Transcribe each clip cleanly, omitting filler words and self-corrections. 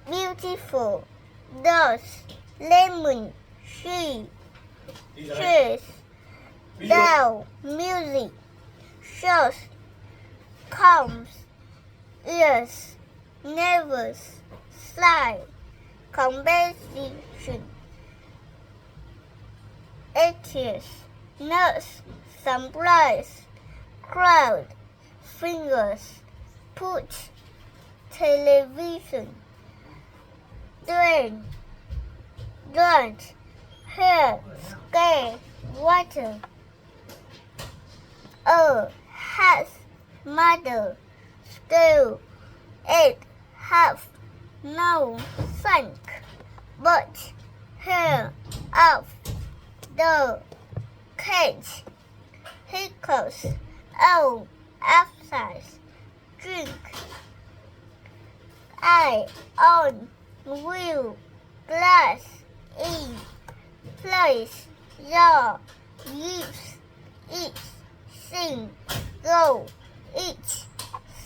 beautiful. Does lemon she cheers down music shows comes ears nervous slide competition edges nuts surprise crowd fingers put television drain don't hair scare water has mother still eight half no sunk but hair of the cage hiccups outside drink eye on wheel glass in place your lips each sing go each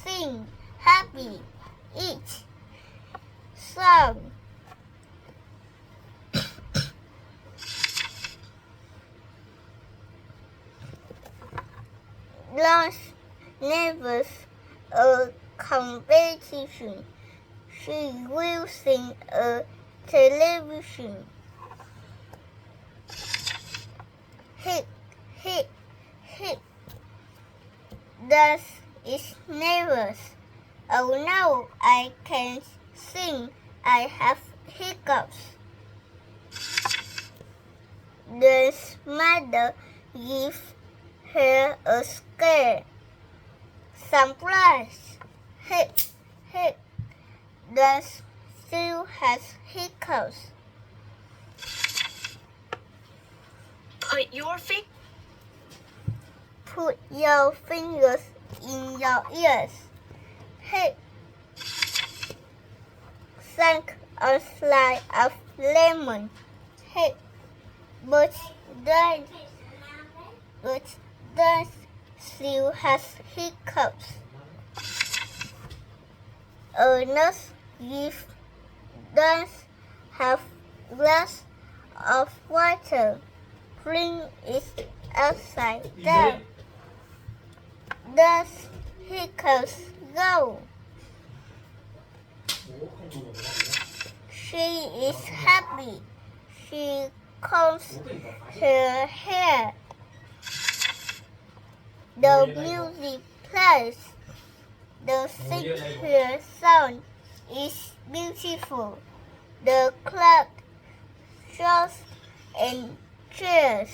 sing happy each song lost nervous a competition she will sing a television hit hit Thus is nervous. Oh no, I can't sing. I have hiccups. The mother gives her a scare. Surprise! Hit. The still has hiccups. Put your fingers in your ears. Hit. Sank a slice of lemon. Hit. But then still has hiccups. A nurse gives does have glass of water. Bring it upside down. Does hiccups go? She is happy. She combs her hair. The music plays. The singer sound is beautiful. The crowd shouts and cheers.